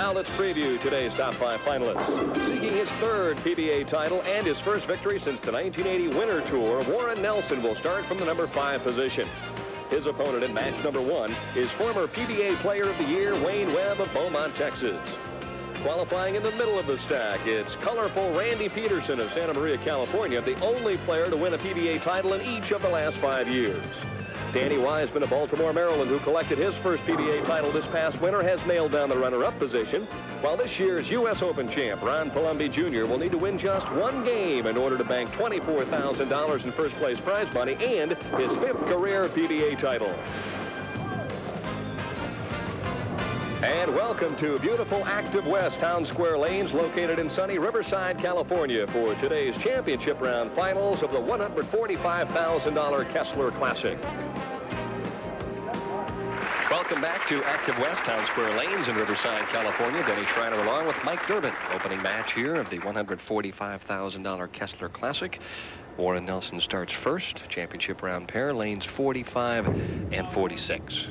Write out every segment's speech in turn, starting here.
Now let's preview today's top 5 finalists. Seeking his third PBA title and his first victory since the 1980 Winter Tour, Warren Nelson will start from the number 5 position. His opponent in match number 1 is former PBA Player of the Year Wayne Webb of Beaumont, Texas. Qualifying in the middle of the stack, it's colorful Randy Peterson of Santa Maria, California, the only player to win a PBA title in each of the last 5 years. Danny Wiseman of Baltimore, Maryland, who collected his first PBA title this past winter, has nailed down the runner-up position, while this year's U.S. Open champ, Ron Palumbi Jr., will need to win just 1 game in order to bank $24,000 in first-place prize money and his 5th career PBA title. And welcome to beautiful Active West Town Square Lanes, located in sunny Riverside, California, for today's championship round finals of the $145,000 Kessler Classic. Welcome back to Active West Town Square Lanes in Riverside, California. Denny Schreiner along with Mike Durbin. Opening match here of the $145,000 Kessler Classic. Warren Nelson starts first. Championship round pair, lanes 45 and 46.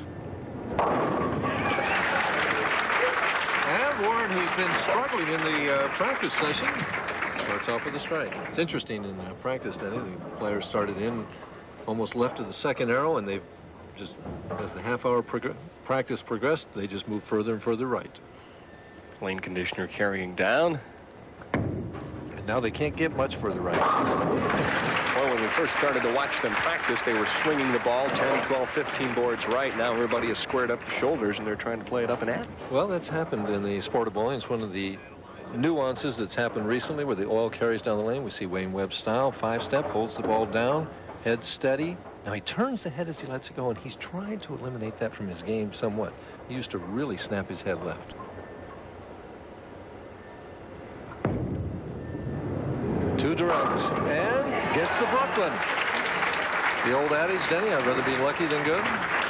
And Warren, who's been struggling in the practice session, starts off with a strike. It's interesting in practice, Denny, the players started in almost left of the second arrow, and they've just, as the half-hour practice progressed, they just moved further and further right. Lane conditioner carrying down. And now they can't get much further right. Well, when we first started to watch them practice, they were swinging the ball 10, 12, 15 boards right. Now everybody is squared up the shoulders, and they're trying to play it up and at. Well, that's happened in the sport of bowling. It's one of the nuances that's happened recently where the oil carries down the lane. We see Wayne Webb style, 5-step, holds the ball down, head steady. Now he turns the head as he lets it go, and he's trying to eliminate that from his game somewhat. He used to really snap his head left. Two directs, and gets the Brooklyn. The old adage, Denny, I'd rather be lucky than good.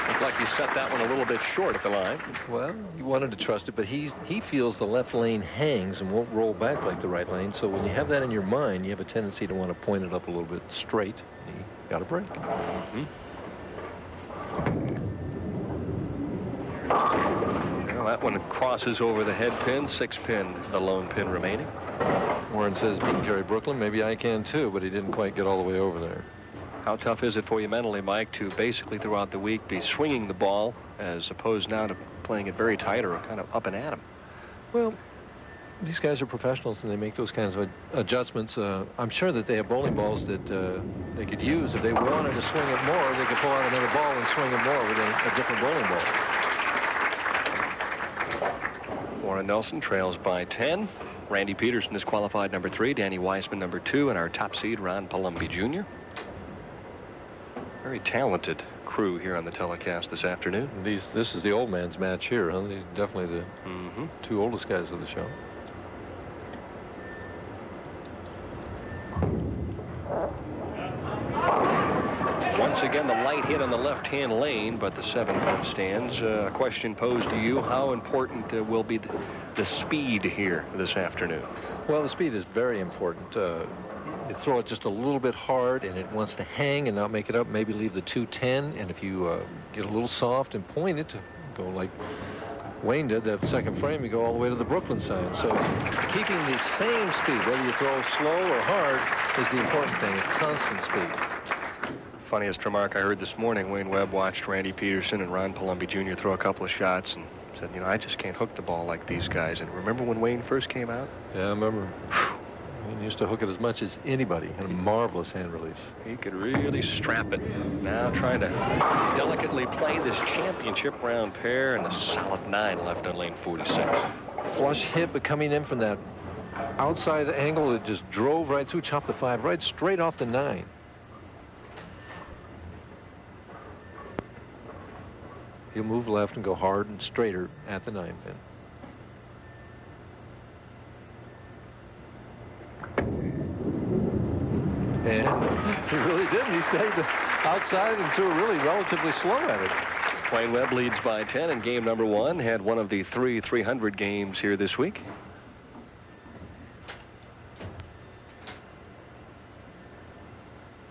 Looked like he set that one a little bit short at the line. Well, he wanted to trust it, but he feels the left lane hangs and won't roll back like the right lane. So when you have that in your mind, you have a tendency to want to point it up a little bit straight. He got a break. Well, that one crosses over the head pin, 6-pin, the lone pin remaining. Warren says he can carry Brooklyn. Maybe I can too, but he didn't quite get all the way over there. How tough is it for you mentally, Mike, to basically throughout the week be swinging the ball as opposed now to playing it very tight or kind of up and at him? Well, these guys are professionals and they make those kinds of adjustments. I'm sure that they have bowling balls that they could use. If they wanted to swing it more, they could pull out another ball and swing it more with a different bowling ball. Warren Nelson trails by 10. Randy Peterson is qualified number 3. Danny Wiseman number 2. And our top seed, Ron Palumbi Jr. Very talented crew here on the telecast this afternoon. This is the old man's match here, huh? They're definitely the two oldest guys of the show. Once again, the light hit on the left-hand lane, but the 7-foot stands. A question posed to you, how important will be the speed here this afternoon? Well, the speed is very important. You throw it just a little bit hard, and it wants to hang and not make it up. Maybe leave the 210, and if you get a little soft and point it to go like Wayne did that second frame, you go all the way to the Brooklyn side. So keeping the same speed, whether you throw slow or hard, is the important thing. It's constant speed. Funniest remark I heard this morning, Wayne Webb watched Randy Peterson and Ron Palumbi Jr. throw a couple of shots and said, you know, I just can't hook the ball like these guys. And remember when Wayne first came out? Yeah, I remember. He used to hook it as much as anybody, and a marvelous hand release. He could really strap it. Now trying to delicately play this championship round pair, and a solid 9 left on lane 46. Flush hit, but coming in from that outside angle, it just drove right through, chopped the 5 right straight off the 9. He'll move left and go hard and straighter at the 9-pin. And he really didn't. He stayed outside and threw really relatively slow at it. Wayne Webb leads by 10 in game number 1. Had one of the 3 300 games here this week.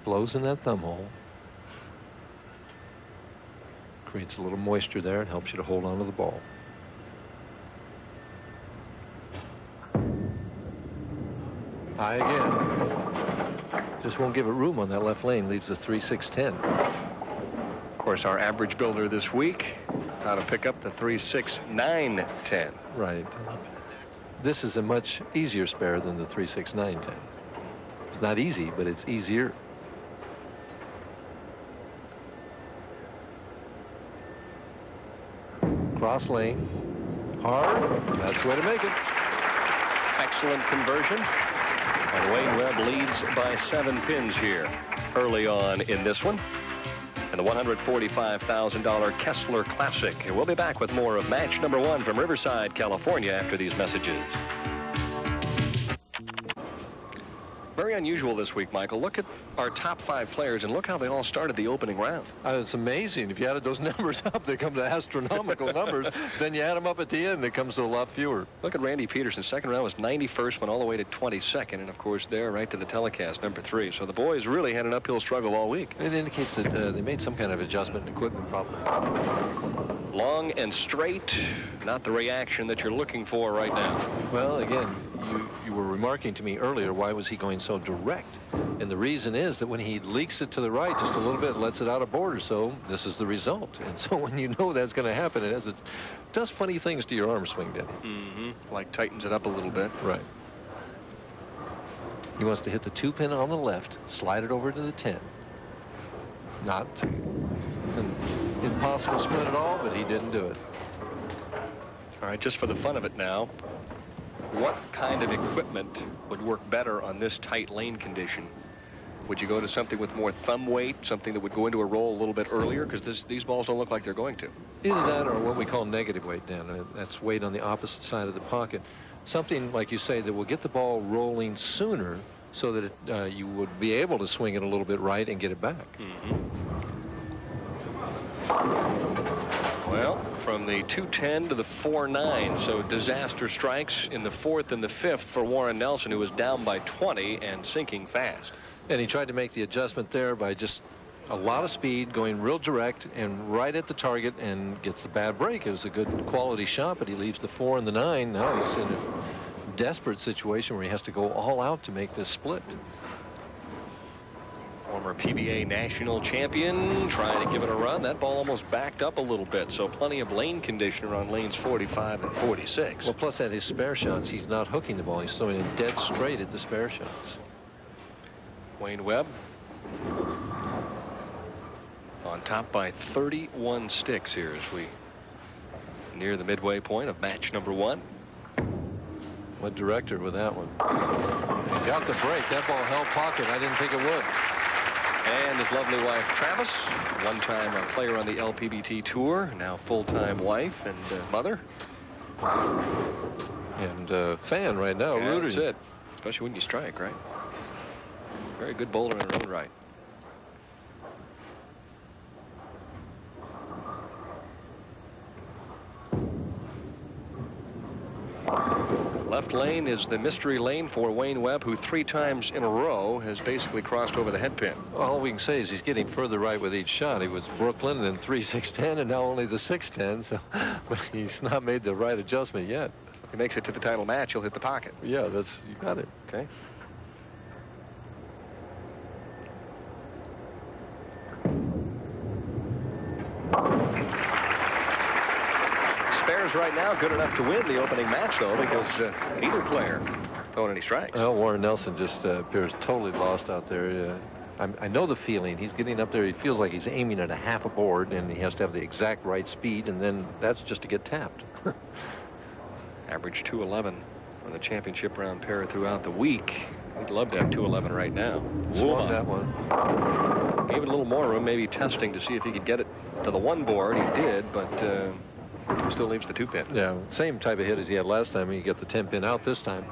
Blows in that thumb hole. Creates a little moisture there and helps you to hold on to the ball. High again. Just won't give it room on that left lane. Leaves a 3.610. Of course, our average builder this week, how to pick up the 3.6910. Right. This is a much easier spare than the 3.6910. It's not easy, but it's easier. Cross lane. Hard. That's the way to make it. Excellent conversion. And Wayne Webb leads by 7 pins here early on in this one. And the $145,000 Kessler Classic. And we'll be back with more of match number 1 from Riverside, California after these messages. Very unusual this week, Michael. Look at our top 5 players and look how they all started the opening round. It's amazing. If you added those numbers up, they come to astronomical numbers. Then you add them up at the end, it comes to a lot fewer. Look at Randy Peterson. Second round was 91st, went all the way to 22nd. And, of course, there right to the telecast, number 3. So the boys really had an uphill struggle all week. It indicates that they made some kind of adjustment in equipment probably. Long and straight, not the reaction that you're looking for right now. Well, again, you were remarking to me earlier, why was he going so direct? And the reason is that when he leaks it to the right just a little bit, lets it out of board or so, this is the result. And so when you know that's going to happen, it does funny things to your arm swing, Denny. Mm-hmm. Like tightens it up a little bit. Right. He wants to hit the 2-pin on the left, slide it over to the 10. Not an impossible split at all, but he didn't do it. All right, just for the fun of it now, what kind of equipment would work better on this tight lane condition? Would you go to something with more thumb weight, something that would go into a roll a little bit earlier? Because these balls don't look like they're going to. Either that or what we call negative weight, Dan. That's weight on the opposite side of the pocket. Something, like you say, that will get the ball rolling sooner so that you would be able to swing it a little bit right and get it back. Mm-hmm. Well, from the 210 to the 4.9, so disaster strikes in the 4th and the 5th for Warren Nelson, who was down by 20 and sinking fast. And he tried to make the adjustment there by just a lot of speed, going real direct and right at the target, and gets the bad break. It was a good quality shot, but he leaves the 4 and the 9. Now he's in a desperate situation where he has to go all out to make this split. Former PBA national champion trying to give it a run. That ball almost backed up a little bit, so plenty of lane conditioner on lanes 45 and 46. Well, plus at his spare shots, he's not hooking the ball. He's throwing it dead straight at the spare shots. Wayne Webb on top by 31 sticks here as we near the midway point of match number 1. What director with that one? He got the break. That ball held pocket. I didn't think it would. And his lovely wife, Travis, one-time player on the LPBT tour, now full-time wife and mother. And fan right now, yeah, rooting. That's it. Especially when you strike, right? Very good bowler in her own right. Left lane is the mystery lane for Wayne Webb, who 3 times in a row has basically crossed over the head pin. All we can say is he's getting further right with each shot. He was Brooklyn, then 3-6-10, and now only the 6-10. So, but he's not made the right adjustment yet. If he makes it to the title match, he'll hit the pocket. Yeah, you got it. Okay. Spares right now good enough to win the opening match, though, because neither player throwing any strikes. Well, Warren Nelson just appears totally lost out there. I know the feeling. He's getting up there. He feels like he's aiming at a half a board, and he has to have the exact right speed, and then that's just to get tapped. Average 211 on the championship round pair throughout the week. We'd love to have 211 right now. Swung that one. Gave it a little more room, maybe testing to see if he could get it to the 1 board. He did, but still leaves the 2-pin. Yeah, same type of hit as he had last time. He got the 10-pin out this time.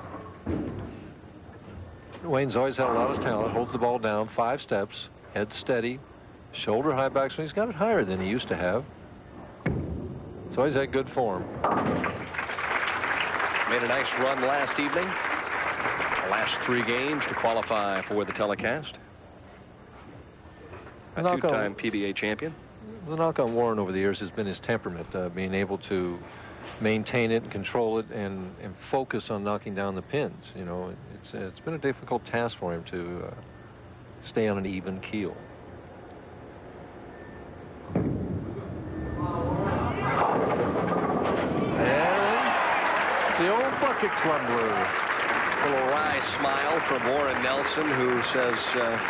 Wayne's always had a lot of talent. Holds the ball down 5 steps, head steady, shoulder high backswing. He's got it higher than he used to have. He's always had good form. Made a nice run last evening. The last 3 games to qualify for the telecast. A 2-time PBA champion. The knock on Warren over the years has been his temperament, being able to maintain it, control it, and focus on knocking down the pins. You know, it's been a difficult task for him to stay on an even keel. And the old bucket crumbler. A little wry smile from Warren Nelson, who says,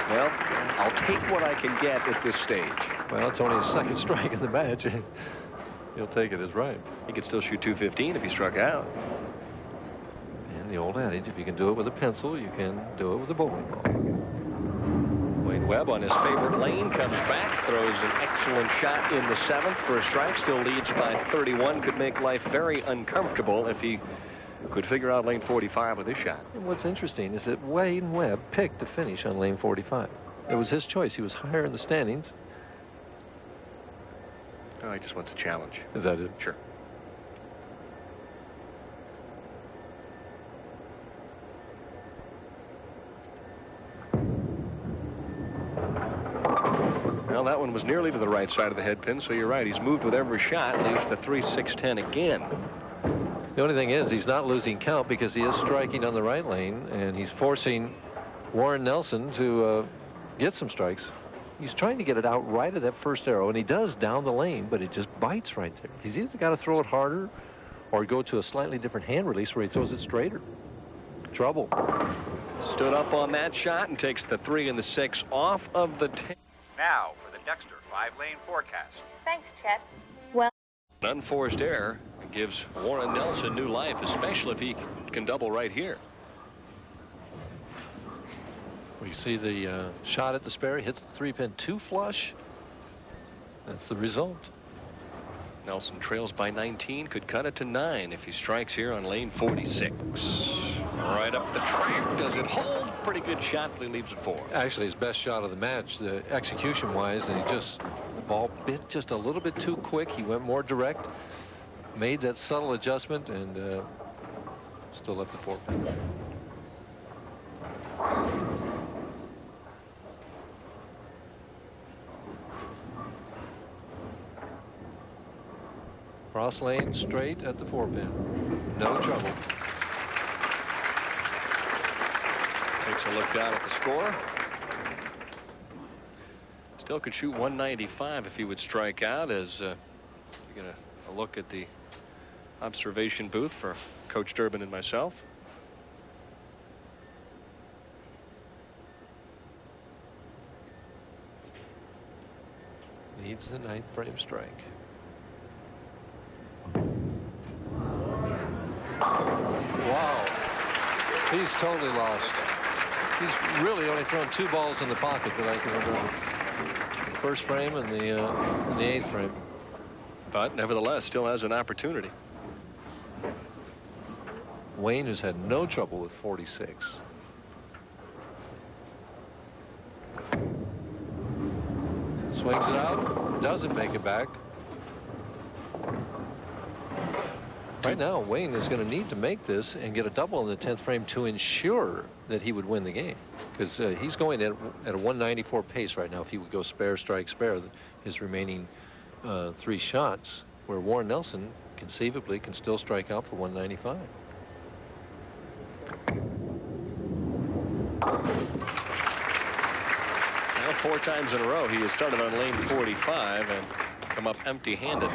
well, I'll take what I can get at this stage. Well, it's only his second strike in the match. He'll take it as right. He could still shoot .215 if he struck out. And the old adage, if you can do it with a pencil, you can do it with a bowling ball. Wade Webb on his favorite lane comes back, throws an excellent shot in the 7th for a strike, still leads by 31. Could make life very uncomfortable if he could figure out lane 45 with his shot. And what's interesting is that Wade Webb picked to finish on lane 45. It was his choice. He was higher in the standings. Oh, he just wants a challenge. Is that it? Sure. Well, that one was nearly to the right side of the head pin, so you're right. He's moved with every shot, leaves the 3-6-10 again. The only thing is he's not losing count because he is striking on the right lane, and he's forcing Warren Nelson to get some strikes. He's trying to get it out right of that first arrow, and he does down the lane, but it just bites right there. He's either got to throw it harder or go to a slightly different hand release where he throws it straighter. Trouble. Stood up on that shot and takes the 3 and the 6 off of the 10. Now for the Dexter 5-lane forecast. Thanks, Chet. Well, Unforced error gives Warren Nelson new life, especially if he can double right here. We see the shot at the spare, hits the 3-pin 2 flush. That's the result. Nelson trails by 19, could cut it to 9 if he strikes here on lane 46. Right up the track. Does it hold? Pretty good shot, but he leaves it 4. Actually, his best shot of the match, the execution-wise, and the ball bit just a little bit too quick. He went more direct, made that subtle adjustment, and still left the 4-pin. Cross lane straight at the 4-pin. No trouble. Takes a look down at the score. Still could shoot 195 if he would strike out, as you get a look at the observation booth for Coach Durbin and myself. Needs the 9th frame strike. Wow. He's totally lost. He's really only thrown 2 balls in the pocket that I can remember. The first frame and the 8th frame. But nevertheless, still has an opportunity. Wayne has had no trouble with 46. Swings it out. Doesn't make it back. Right now, Wayne is going to need to make this and get a double in the 10th frame to ensure that he would win the game. Because he's going at a 194 pace right now. If he would go spare, strike, spare, his remaining 3 shots, where Warren Nelson conceivably can still strike out for 195. Now 4 times in a row, he has started on lane 45 and come up empty-handed.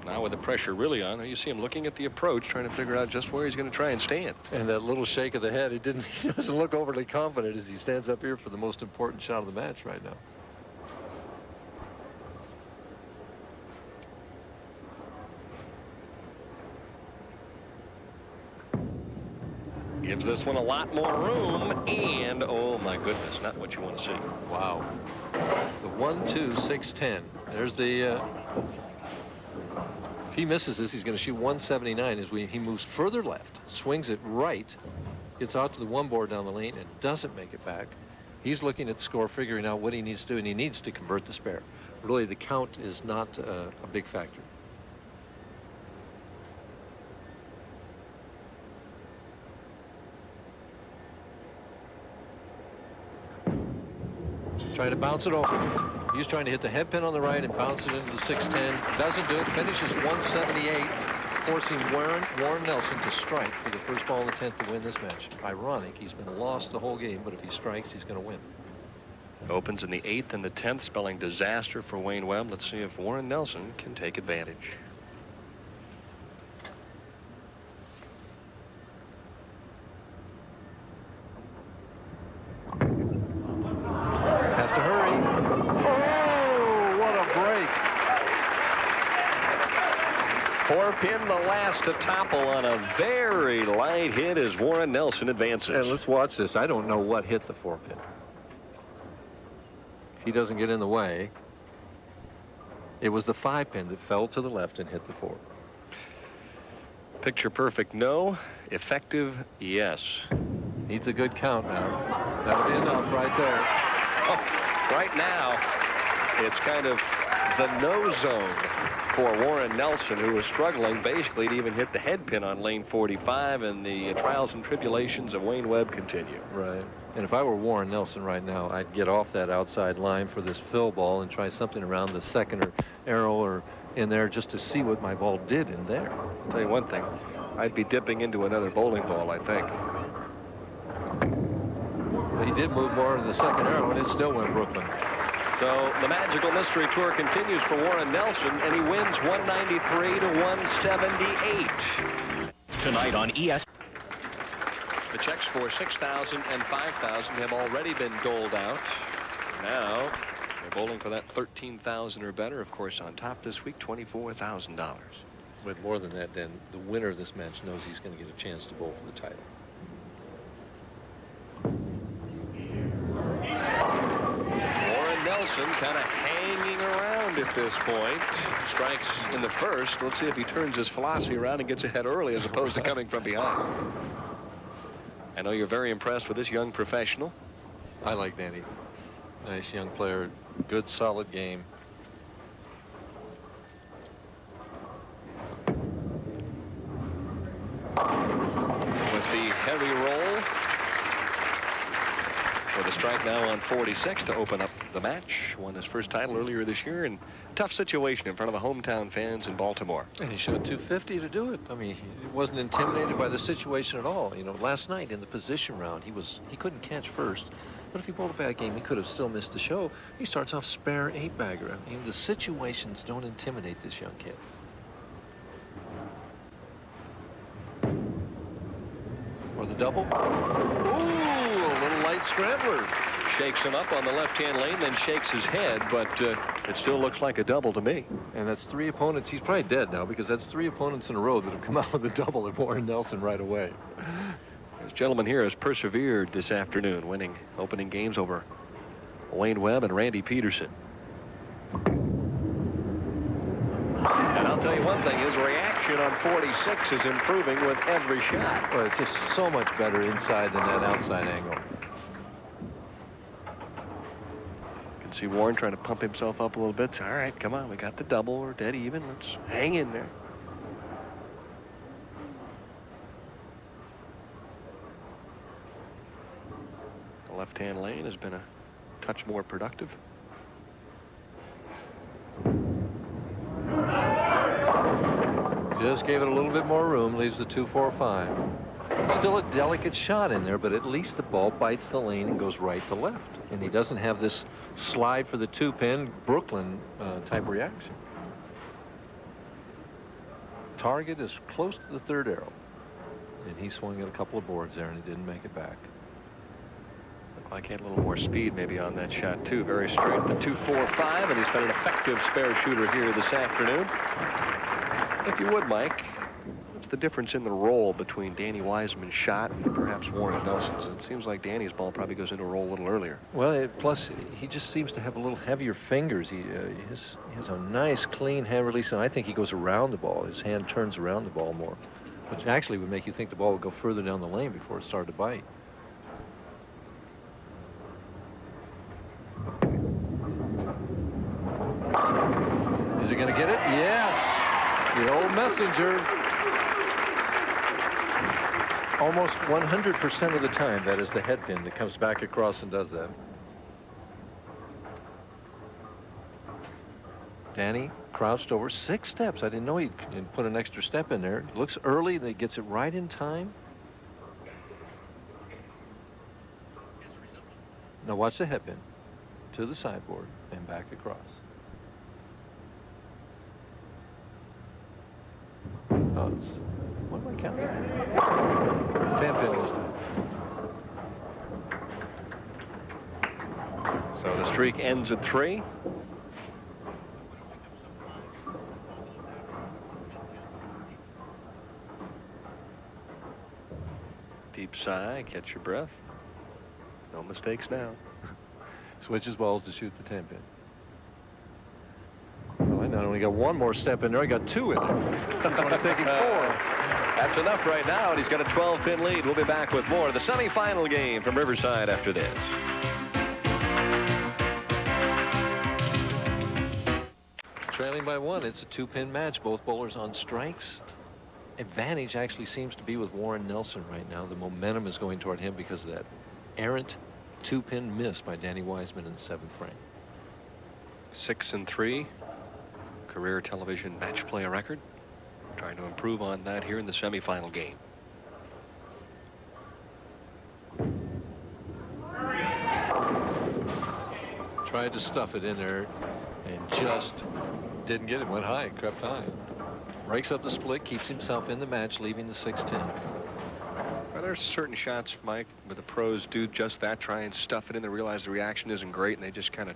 Now with the pressure really on, you see him looking at the approach, trying to figure out just where he's going to try and stand. And that little shake of the head, he doesn't look overly confident as he stands up here for the most important shot of the match right now. Gives this one a lot more room, and oh my goodness, not what you want to see. Wow. The 1-2-6-10. There's the if he misses this, he's going to shoot 179 as he moves further left, swings it right, gets out to the 1 board down the lane, and doesn't make it back. He's looking at the score, figuring out what he needs to do, and he needs to convert the spare. Really, the count is not a big factor. Trying to bounce it over. He's trying to hit the head pin on the right and bounce it into the 610. Doesn't do it. Finishes 178, forcing Warren Nelson to strike for the first ball in the 10th to win this match. Ironic, he's been lost the whole game, but if he strikes, he's going to win. Opens in the 8th and the 10th, spelling disaster for Wayne Webb. Let's see if Warren Nelson can take advantage. Has to hurry. Oh, what a break. 4-pin, the last to topple on a very light hit as Warren Nelson advances. And let's watch this. I don't know what hit the 4-pin. He doesn't get in the way. It was the 5-pin that fell to the left and hit the 4. Picture perfect, no. Effective, yes. Needs a good count now. That'll be enough right there. Oh, right now, it's kind of the no zone for Warren Nelson, who was struggling basically to even hit the head pin on lane 45, and the trials and tribulations of Wayne Webb continue. Right. And if I were Warren Nelson right now, I'd get off that outside line for this fill ball and try something around the second or arrow or in there just to see what my ball did in there. I'll tell you one thing. I'd be dipping into another bowling ball, I think. He did move more to the second arrow, and it still went Brooklyn. So the Magical Mystery Tour continues for Warren Nelson, and he wins 193 to 178. Tonight on ES. The checks for $6,000 and $5,000 have already been doled out. Now they're bowling for that $13,000 or better. Of course, on top this week, $24,000. But more than that, then the winner of this match knows he's going to get a chance to bowl for the title. Warren Nelson kind of hanging around at this point. Strikes in the first. Let's see if he turns his philosophy around and gets ahead early as opposed to coming from behind. I know you're very impressed with this young professional. I like Danny. Nice young player. Good, solid game. With the heavy roll. With a strike now on 46 to open up the match. Won his first title earlier this year, and tough situation in front of the hometown fans in Baltimore. And he showed 250 to do it. I mean, he wasn't intimidated by the situation at all. You know, last night in the position round, he couldn't catch first. But if he bowled a bad game, he could have still missed the show. He starts off spare 8-bagger. I mean, the situations don't intimidate this young kid. Or the double. Ooh, a little light scrambler. Shakes him up on the left-hand lane, then shakes his head, but it still looks like a double to me. And that's 3 opponents. He's probably dead now because that's 3 opponents in a row that have come out with a double at Warren Nelson right away. This gentleman here has persevered this afternoon, winning opening games over Wayne Webb and Randy Peterson. And I'll tell you one thing, his reaction on 46 is improving with every shot. Well, it's just so much better inside than that outside angle. You can see Warren trying to pump himself up a little bit. All right, come on, we got the double. We're dead even. Let's hang in there. The left-hand lane has been a touch more productive. Just gave it a little bit more room, leaves the 2-4-5. Still a delicate shot in there, but at least the ball bites the lane and goes right to left. And he doesn't have this slide for the 2-pin Brooklyn type reaction. Target is close to the 3rd arrow. And he swung at a couple of boards there, and he didn't make it back. Looked like he had a little more speed maybe on that shot, too. Very straight, the 2-4-5, and he's been an effective spare shooter here this afternoon. If you would, Mike, what's the difference in the roll between Danny Wiseman's shot and perhaps Warren Nelson's? It seems like Danny's ball probably goes into a roll a little earlier. Well, plus he just seems to have a little heavier fingers. He has a nice, clean hand release, and I think he goes around the ball. His hand turns around the ball more, which actually would make you think the ball would go further down the lane before it started to bite. Is he going to get it? Yes. The old messenger. Almost 100% of the time, that is the head pin that comes back across and does that. Danny crouched over 6 steps. I didn't know he'd put an extra step in there. Looks early. He gets it right in time. Now watch the headpin to the sideboard and back across. Oh, what am I counting? 10 pin this time. So the streak ends at 3. Deep sigh, catch your breath. No mistakes now. Switches balls to shoot the 10 pin. Well, I not only got 1 more step in there, I got 2 in there. He's only taking 4. That's enough right now, and he's got a 12-pin lead. We'll be back with more of the semifinal game from Riverside after this. Trailing by 1, it's a 2-pin match. Both bowlers on strikes. Advantage actually seems to be with Warren Nelson right now. The momentum is going toward him because of that errant 2-pin miss by Danny Wiseman in the 7th frame. 6-3, career television match play record. Trying to improve on that here in the semifinal game. Tried to stuff it in there and just didn't get it. Went high, crept high. Breaks up the split, keeps himself in the match, leaving the 6-10. Well, there's certain shots, Mike, where the pros do just that, try and stuff it in. They realize the reaction isn't great, and they just kind of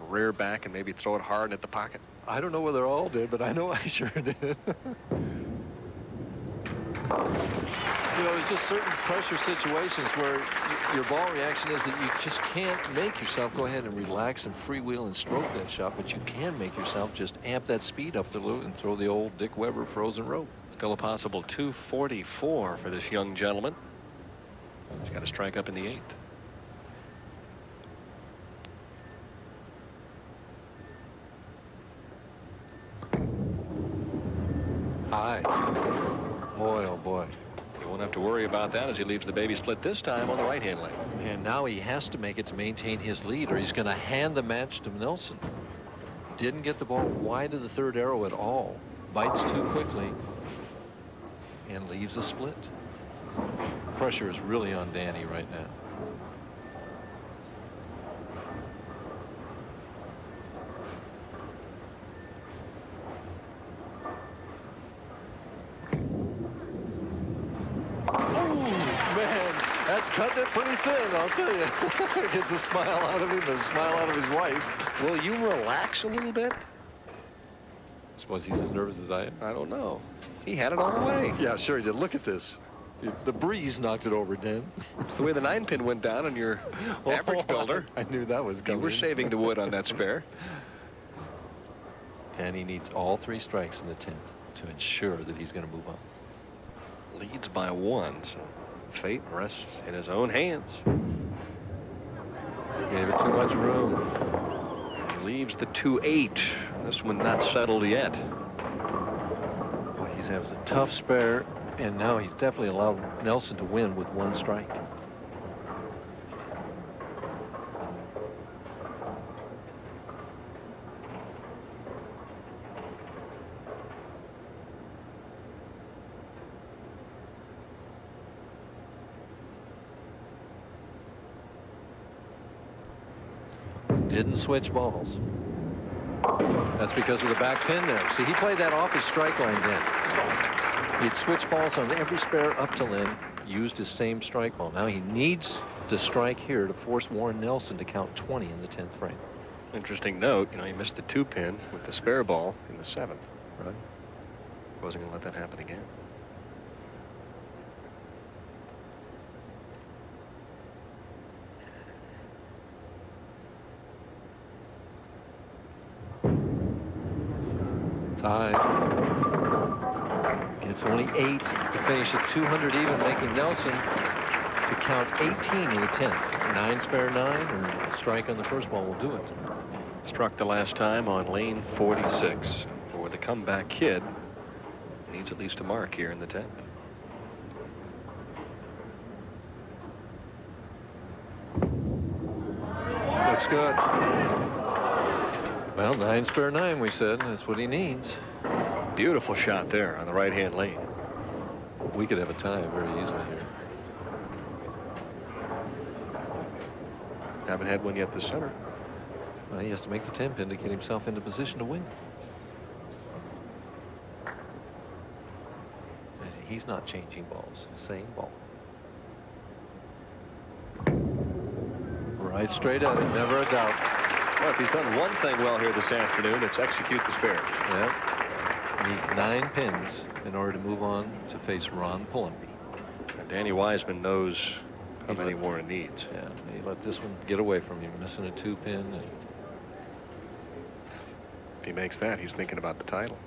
rear back and maybe throw it hard at the pocket. I don't know whether all did, but I know I sure did. You know, there's just certain pressure situations where your ball reaction is that you just can't make yourself go ahead and relax and freewheel and stroke that shot, but you can make yourself just amp that speed up a little and throw the old Dick Weber frozen rope. Still a possible 244 for this young gentleman. He's got to strike up in the 8th. High. Boy, oh boy. He won't have to worry about that as he leaves the baby split this time on the right-hand leg. And now he has to make it to maintain his lead, or he's going to hand the match to Nelson. Didn't get the ball wide of the 3rd arrow at all. Bites too quickly and leaves a split. Pressure is really on Danny right now. That's cutting it pretty thin, I'll tell you. Gets a smile out of him and a smile out of his wife. Will you relax a little bit? I suppose he's as nervous as I am. I don't know. He had it all the way. Yeah, sure he did. Look at this. The breeze knocked it over, Dan. It's the way the 9-pin went down on your average builder. I knew that was coming. You were saving the wood on that spare. And he needs all 3 strikes in the 10th to ensure that he's going to move on. Leads by 1, so fate rests in his own hands. Gave it too much room. He leaves the 2-8. This one not settled yet. Boy, he's having a tough spare, and now he's definitely allowed Nelson to win with 1 strike. Didn't switch balls. That's because of the back pin there. See, he played that off his strike line then. He'd switch balls on every spare up till then, used his same strike ball. Now he needs to strike here to force Warren Nelson to count 20 in the 10th frame. Interesting note, you know, he missed the 2-pin with the spare ball in the 7th. Right. Wasn't going to let that happen again. It's only 8 to finish at 200 even, making Nelson to count 18 in the 10th. 9 spare 9, or a strike on the first ball will do it. Struck the last time on lane 46. For the comeback kid, needs at least a mark here in the 10th. Looks good. Well, 9 spare 9, we said. That's what he needs. Beautiful shot there on the right-hand lane. We could have a tie very easily here. Haven't had one yet this summer. Well, he has to make the 10 pin to get himself into position to win. He's not changing balls. Same ball. Right straight at it. Never a doubt. Well, if he's done one thing well here this afternoon, it's execute the spare. Yep. Needs 9 pins in order to move on to face Ron Palumbi. And Danny Wiseman knows how many Warren needs. Yeah, he let this one get away from him, missing a 2 pin. And if he makes that, he's thinking about the title.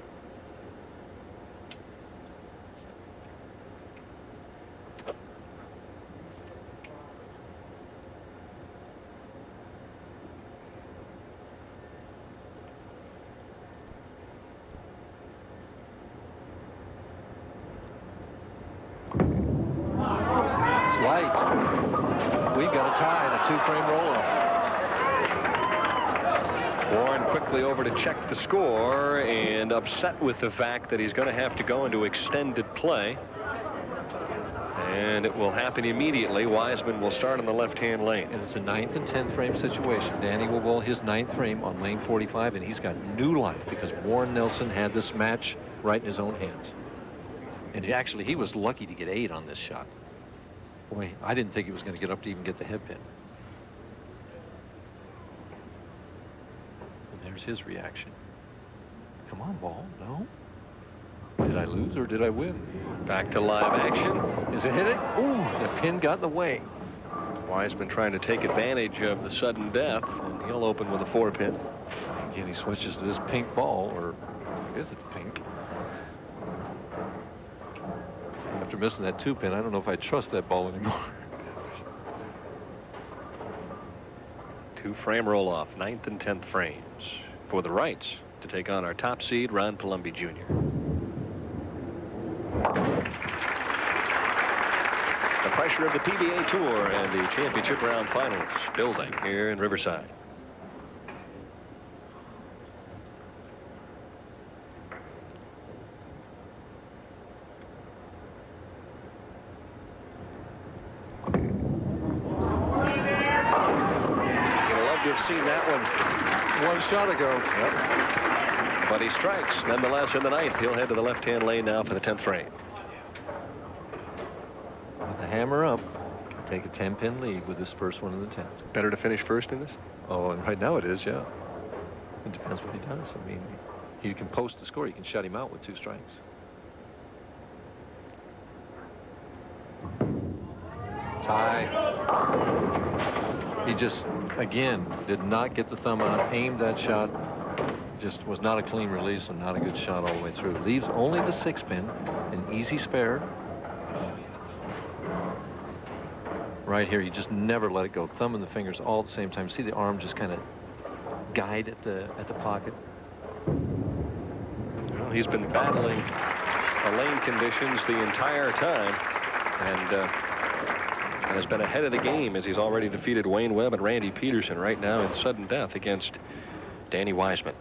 We've got a tie and a 2-frame roll-off. Warren quickly over to check the score and upset with the fact that he's going to have to go into extended play. And it will happen immediately. Wiseman will start on the left-hand lane. And it's a 9th and 10th frame situation. Danny will bowl his 9th frame on lane 45, and he's got new life because Warren Nelson had this match right in his own hands. And actually, he was lucky to get 8 on this shot. Boy, I didn't think he was going to get up to even get the head pin. And there's his reaction. Come on, ball. No? Did I lose or did I win? Back to live action. Is it hit it? Ooh, the pin got in the way. Wiseman trying to take advantage of the sudden death, and he'll open with a 4-pin. Again, he switches to this pink ball, or I guess it's pink. After missing that 2-pin, I don't know if I trust that ball anymore. 2-frame roll-off, 9th and 10th frames for the Rights to take on our top seed, Ron Palumbi Jr. The pressure of the PBA Tour and the championship round finals building here in Riverside. Seen that one shot ago. Yep. But he strikes nonetheless in the 9th. He'll head to the left-hand lane now for the 10th frame. With the hammer up, take a 10-pin lead with this first one in the 10th. Better to finish first in this? Oh, and right now it is, yeah. It depends what he does. I mean, he can post the score. You can shut him out with 2 strikes. Tie. He just, again, did not get the thumb out, aimed that shot, just was not a clean release and not a good shot all the way through. Leaves only the 6-pin, an easy spare. Right here, you just never let it go. Thumb and the fingers all at the same time. See the arm just kind of guide at the pocket. Well, he's been battling the lane conditions the entire time, and has been ahead of the game as he's already defeated Wayne Webb and Randy Peterson right now in sudden death against Danny Wiseman.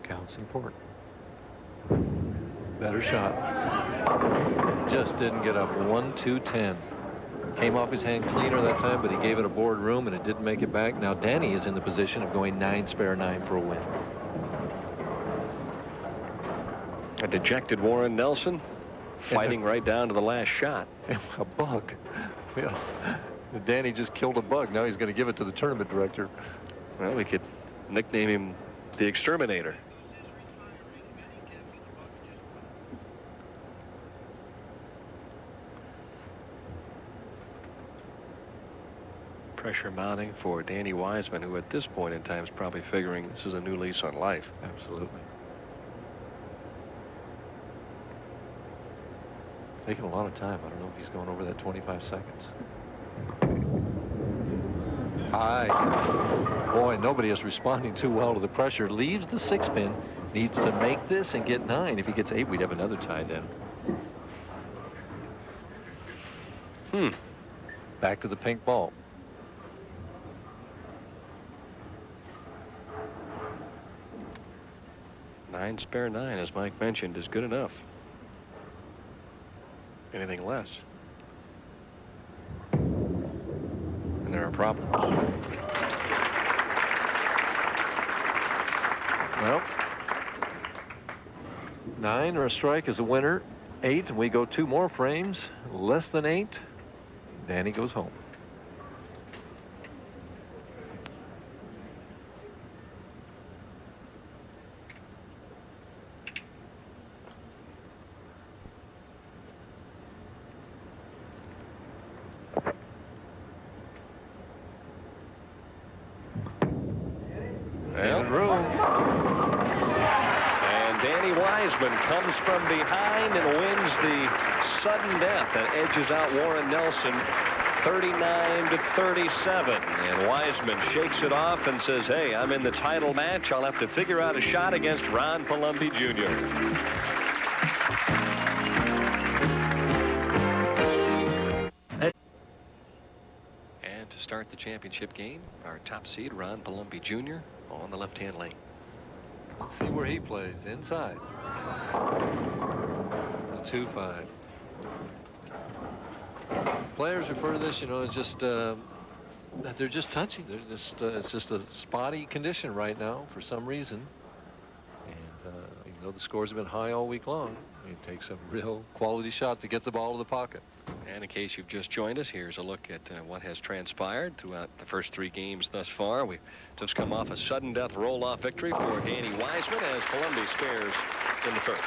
Counts important. Better shot. Just didn't get up. 1-2-10. Came off his hand cleaner that time, but he gave it a board room and it didn't make it back. Now Danny is in the position of going 9 spare 9 for a win. A dejected Warren Nelson fighting right down to the last shot. A bug. Yeah. Danny just killed a bug. Now he's going to give it to the tournament director. Well, we could nickname him the Exterminator. Pressure mounting for Danny Wiseman, who at this point in time is probably figuring this is a new lease on life. Absolutely. Taking a lot of time. I don't know if he's going over that 25 seconds. High. Boy, nobody is responding too well to the pressure. Leaves the 6-pin. Needs to make this and get 9. If he gets 8, we'd have another tie then. Back to the pink ball. Nine spare 9, as Mike mentioned, is good enough. Anything less, and there are problems. Well, 9 or a strike is a winner. 8, and we go 2 more frames. Less than 8, Danny goes home. Comes from behind and wins the sudden death and edges out Warren Nelson 39-37. And Wiseman shakes it off and says, hey, I'm in the title match. I'll have to figure out a shot against Ron Palumbi Jr. And to start the championship game, our top seed, Ron Palumbi Jr., on the left-hand lane. Let's see where he plays. Inside. The 2-5. Players refer to this, as just that they're just touching. They're just it's just a spotty condition right now for some reason. And even though the scores have been high all week long, it takes a real quality shot to get the ball to the pocket. And in case you've just joined us, here's a look at what has transpired throughout the first 3 games thus far. We've just come off a sudden death roll-off victory for Danny Wiseman as Palumbi spares in the first.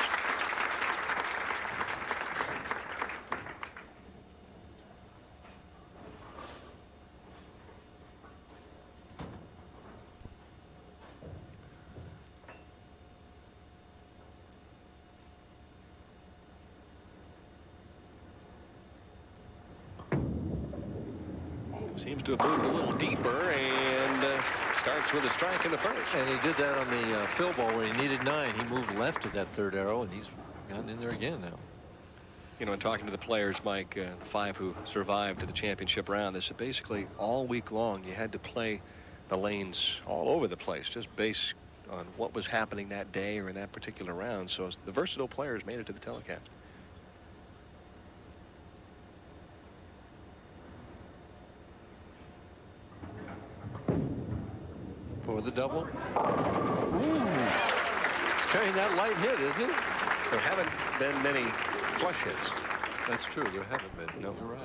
Seems to have moved a little deeper and starts with a strike in the first. And he did that on the fill ball where he needed 9. He moved left to that 3rd arrow, and he's gotten in there again now. In talking to the players, Mike, the 5 who survived to the championship round, they said basically all week long you had to play the lanes all over the place, just based on what was happening that day or in that particular round. So the versatile players made it to the telecast. For the double. Ooh. He's carrying that light hit, isn't it? There haven't been many flush hits. That's true. There haven't been. No, you're right.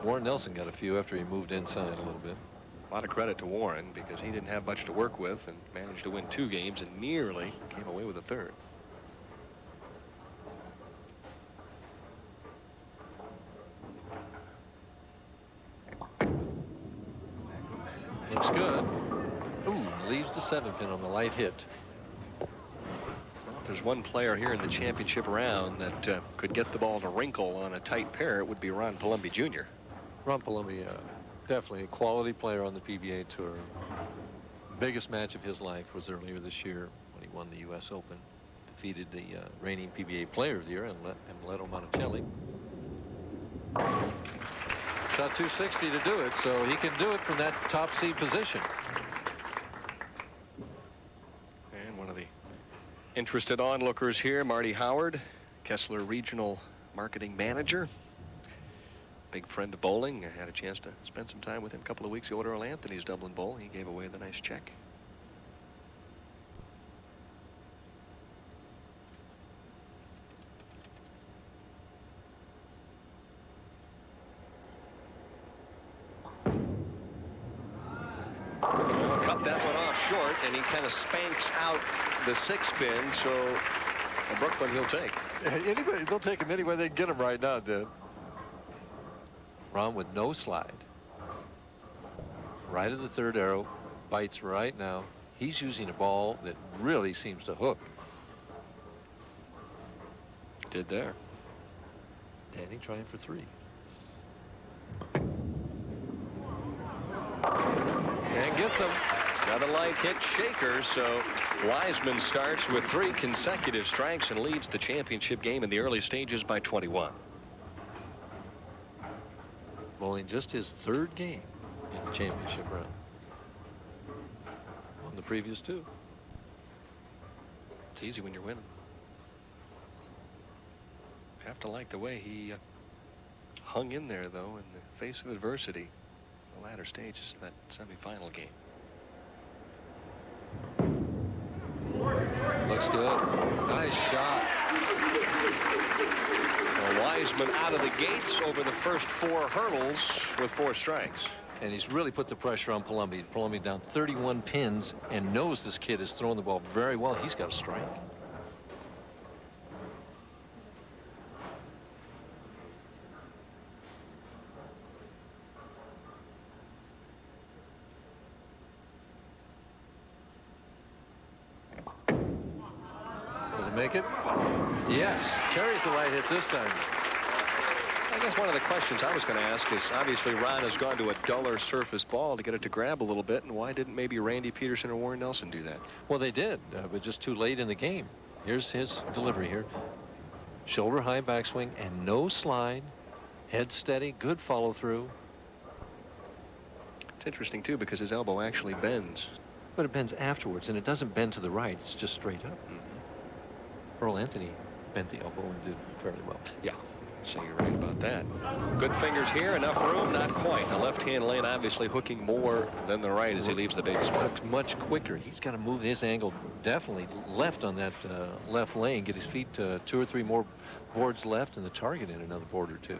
Warren Nelson got a few after he moved inside a little bit. A lot of credit to Warren because he didn't have much to work with and managed to win 2 games and nearly came away with a 3rd. Looks good. Ooh, leaves the 7-pin on the light hit. Well, if there's one player here in the championship round that could get the ball to wrinkle on a tight pair, it would be Ron Palumbi Jr. Ron Palumbi, definitely a quality player on the PBA Tour. Biggest match of his life was earlier this year when he won the U.S. Open. Defeated the reigning PBA Player of the Year, Amleto Monticelli. Shot 260 to do it, so he can do it from that top seed position. And one of the interested onlookers here, Marty Howard, Kessler Regional Marketing Manager. Big friend of bowling. I had a chance to spend some time with him a couple of weeks ago at Earl Anthony's Dublin Bowl. He gave away the nice check. Cut that one off short, and he kind of spanks out the 6-pin, so Brooklyn he'll take. Anybody, they'll take him anywhere they can get him right now, dude. Ron with no slide. Right of the 3rd arrow, bites right now. He's using a ball that really seems to hook. Did there. Danny trying for 3. And gets him. Got a light hit shaker, so Wiseman starts with 3 consecutive strikes and leads the championship game in the early stages by 21. Bowling just his 3rd game in the championship round. On the previous 2. It's easy when you're winning. Have to like the way he hung in there, though, in the face of adversity. The latter stages of that semifinal game. Looks good. Nice shot. Well, Wiseman out of the gates over the first 4 hurdles with 4 strikes. And he's really put the pressure on Palumbi. Palumbi down 31 pins and knows this kid is throwing the ball very well. He's got a strike. Make it? Yes. Carries the right hit this time. I guess one of the questions I was going to ask is, obviously Ron has gone to a duller surface ball to get it to grab a little bit, and why didn't maybe Randy Peterson or Warren Nelson do that? Well, they did, but just too late in the game. Here's his delivery here. Shoulder high backswing and no slide. Head steady, good follow through. It's interesting too because his elbow actually bends. But it bends afterwards, and it doesn't bend to the right. It's just straight up. Earl Anthony bent the elbow and did fairly well. Yeah, so you're right about that. Good fingers here, enough room, not quite. The left-hand lane obviously hooking more than the right as he leaves the big spot. Much quicker. He's got to move his angle definitely left on that left lane, get his feet 2 or 3 more boards left, and the target in another board or 2.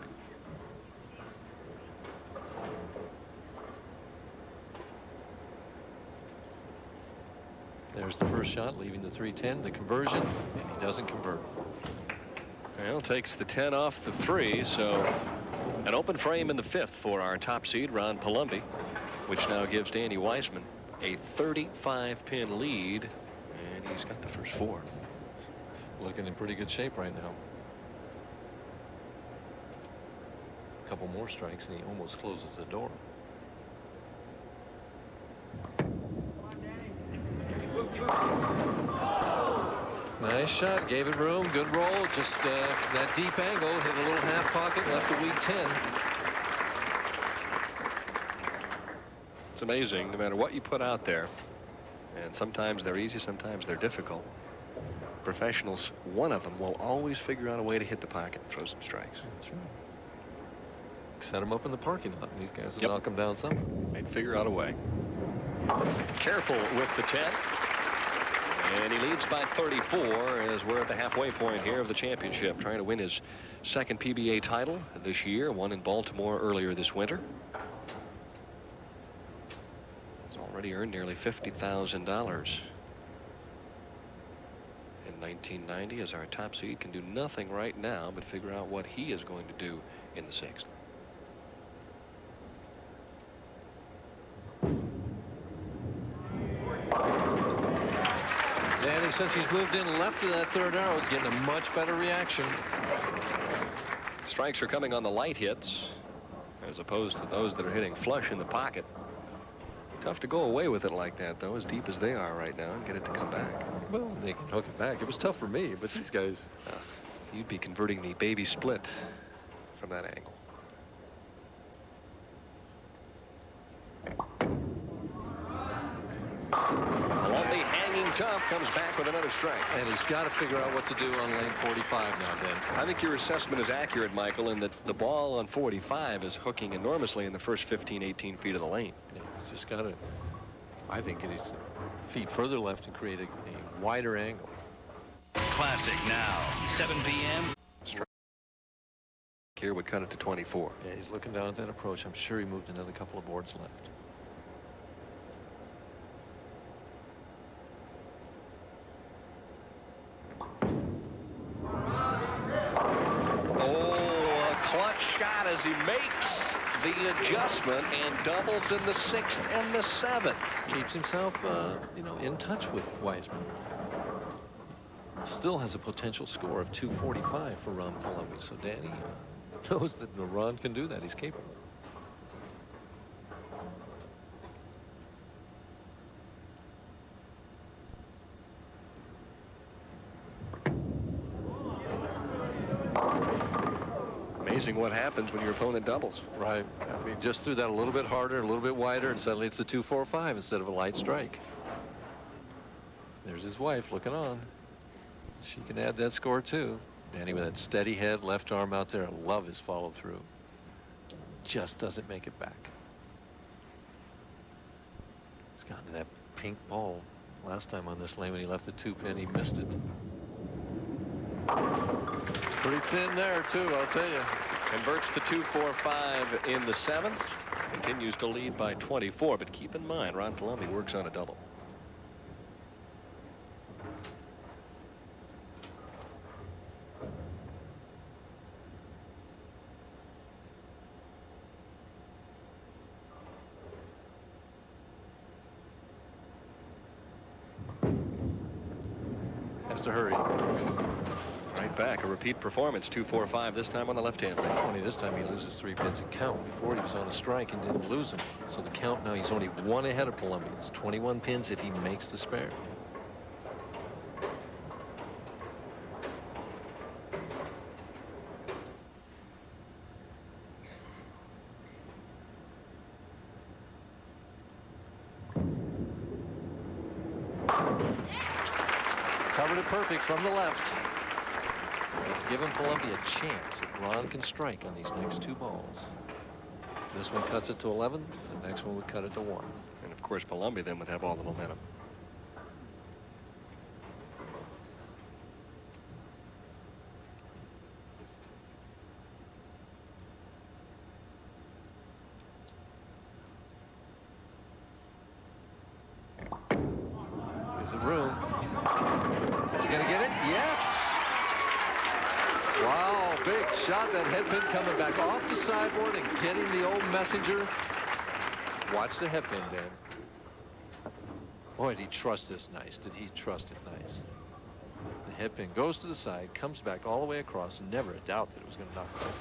There's the first shot, leaving the 310, the conversion, and he doesn't convert. Well, takes the 10 off the 3, so an open frame in the 5th for our top seed, Ron Palumbi, which now gives Danny Wiseman a 35-pin lead, and he's got the first 4. Looking in pretty good shape right now. A couple more strikes, and he almost closes the door. Nice shot, gave it room, good roll, just that deep angle, hit a little half pocket, left a weak 10. It's amazing, no matter what you put out there, and sometimes they're easy, sometimes they're difficult. Professionals, one of them will always figure out a way to hit the pocket and throw some strikes. That's right. Set them up in the parking lot, and these guys will knock them down somewhere. They'd figure out a way. Careful with the 10. And he leads by 34 as we're at the halfway point here of the championship, trying to win his 2nd PBA title this year, one in Baltimore earlier this winter. He's already earned nearly $50,000 in 1990 as our top seed. Can do nothing right now but figure out what he is going to do in the 6th. Danny, since he's moved in left of that 3rd arrow, getting a much better reaction. Strikes are coming on the light hits as opposed to those that are hitting flush in the pocket. Tough to go away with it like that, though, as deep as they are right now, and get it to come back. Well, they can hook it back. It was tough for me, but these guys... You'd be converting the baby split from that angle. Palumbi hanging tough, comes back with another strike. And he's got to figure out what to do on lane 45 now, Ben. I think your assessment is accurate, Michael, in that the ball on 45 is hooking enormously in the first 15, 18 feet of the lane. Yeah, he's just got to, I think, get his feet further left and create a wider angle. Classic now, 7 p.m. Here would cut it to 24. Yeah, he's looking down at that approach. I'm sure he moved another couple of boards left. Shot as he makes the adjustment and doubles in the 6th and the 7th. Keeps himself, in touch with Wiseman. Still has a potential score of 245 for Ron Palumbi. So Danny knows that Ron can do that. He's capable. amazing what happens when your opponent doubles. Right. I mean, just threw that a little bit harder, a little bit wider, and suddenly it's a 2-4-5 instead of a light strike. There's his wife looking on. She can add that score too. Danny with that steady head, left arm out there. I love his follow through. Just doesn't make it back. He's gotten to that pink ball. Last time on this lane when he left the 2-pin, he missed it. Pretty thin there too, I'll tell you. Converts to 2-4-5 in the 7th. Continues to lead by 24, but keep in mind, Ron Palumbi works on a double. Has to hurry. Right back, a repeat performance, 2-4-5, this time on the left-hand lane. Only this time he loses 3 pins in count. Before he was on a strike and didn't lose them. So the count now, he's only 1 ahead of Palumbi. It's 21 pins if he makes the spare. Covered it perfect from the left. It's given Palumbi a chance if Ron can strike on these next 2 balls. This one cuts it to 11. The next one would cut it to 1. And of course, Palumbi then would have all the momentum. There's the room. Is he going to get it? Yes! Wow, big shot. That head pin coming back off the sideboard and getting the old messenger. Watch the head pin, Dan. Boy, did he trust this nice. Did he trust it nice? The head pin goes to the side, comes back all the way across, and never a doubt that it was going to knock it off.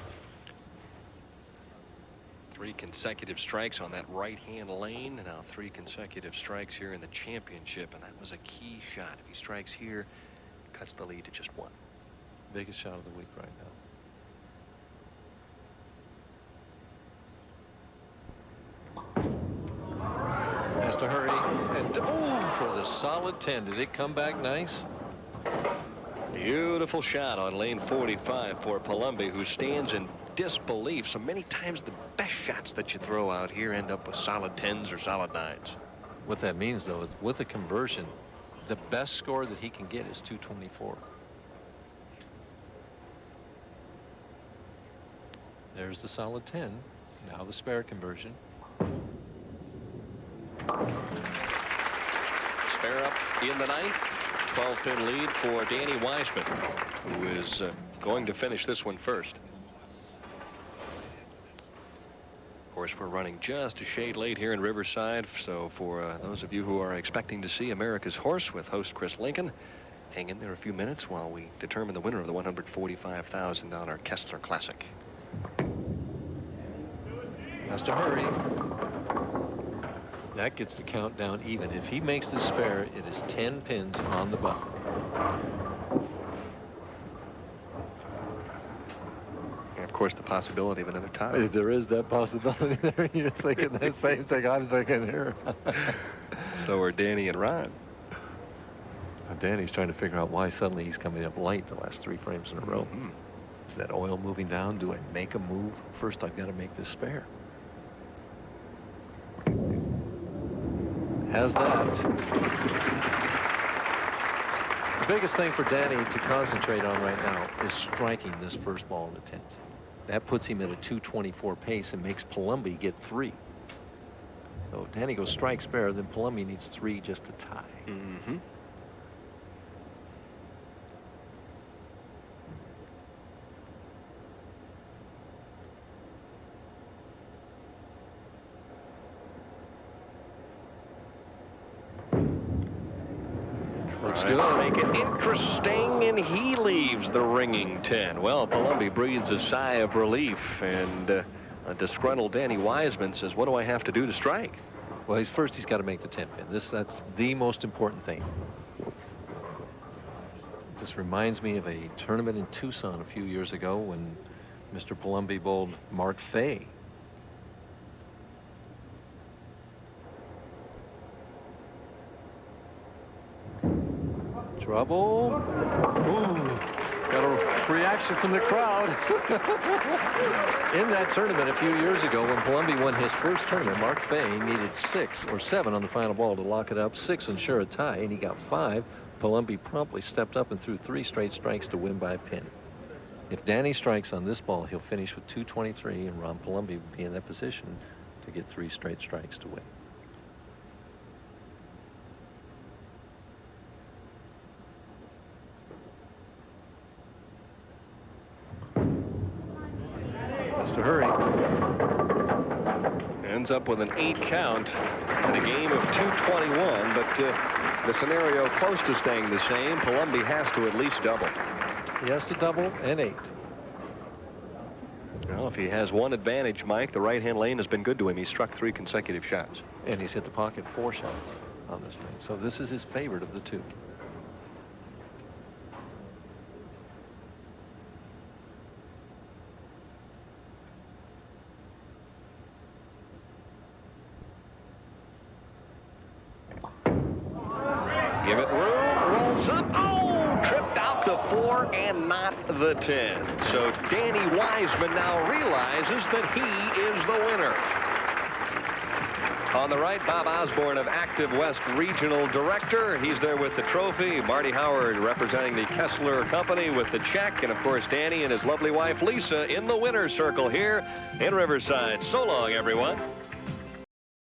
3 consecutive strikes on that right-hand lane, and now 3 consecutive strikes here in the championship, and that was a key shot. If he strikes here, cuts the lead to just 1. Biggest shot of the week right now. Has to hurry, and oh, for the solid 10. Did it come back nice? Beautiful shot on lane 45 for Palumbi, who stands in disbelief. So many times the best shots that you throw out here end up with solid 10s or solid 9s. What that means, though, is with a conversion, the best score that he can get is 224. There's the solid 10. Now the spare conversion. Spare up in the 9th. 12-pin lead for Danny Wiseman, who is going to finish this one first. Of course, we're running just a shade late here in Riverside, so for those of you who are expecting to see America's Horse with host Chris Lincoln, hang in there a few minutes while we determine the winner of the $145,000 Kessler Classic. Has to hurry. That gets the countdown even. If he makes the spare, it is 10 pins on the button. And of course, the possibility of another tie. There is that possibility there. You're thinking the same thing I'm thinking here. So are Danny and Ron. Danny's trying to figure out why suddenly he's coming up light the last 3 frames in a row. Mm-hmm. Is that oil moving down? Do I make a move? First, I've got to make this spare. Has that. The biggest thing for Danny to concentrate on right now is striking this first ball in the 10th. That puts him at a 224 pace and makes Palumbi get 3. So if Danny goes strike spare, then Palumbi needs 3 just to tie. Mm-hmm. Looks Good. good. Make it interesting, and he leaves the ringing 10. Well, Palumbi breathes a sigh of relief, and a disgruntled Danny Wiseman says, what do I have to do to strike? Well, he's got to make the 10 pin. That's the most important thing. This reminds me of a tournament in Tucson a few years ago when Mr. Palumbi bowled Mark Fay. Trouble. Ooh, got a reaction from the crowd. In that tournament a few years ago, when Palumbi won his first tournament, Mark Fay needed 6 or 7 on the final ball to lock it up, 6 ensure a tie, and he got 5. Palumbi promptly stepped up and threw 3 straight strikes to win by a pin. If Danny strikes on this ball, he'll finish with 223, and Ron Palumbi will be in that position to get 3 straight strikes to win. To hurry. Ends up with an 8 count in a game of 221, but the scenario close to staying the same. Palumbi has to at least double. He has to double and 8. Well, if he has one advantage, Mike, the right-hand lane has been good to him. He struck 3 consecutive shots. And he's hit the pocket 4 shots on this lane. So this is his favorite of the 2. Give it room, rolls up, oh, tripped out the 4 and not the 10. So Danny Wiseman now realizes that he is the winner. On the right, Bob Osborne of Active West Regional Director. He's there with the trophy. Marty Howard representing the Kessler Company with the check. And, of course, Danny and his lovely wife, Lisa, in the winner's circle here in Riverside. So long, everyone.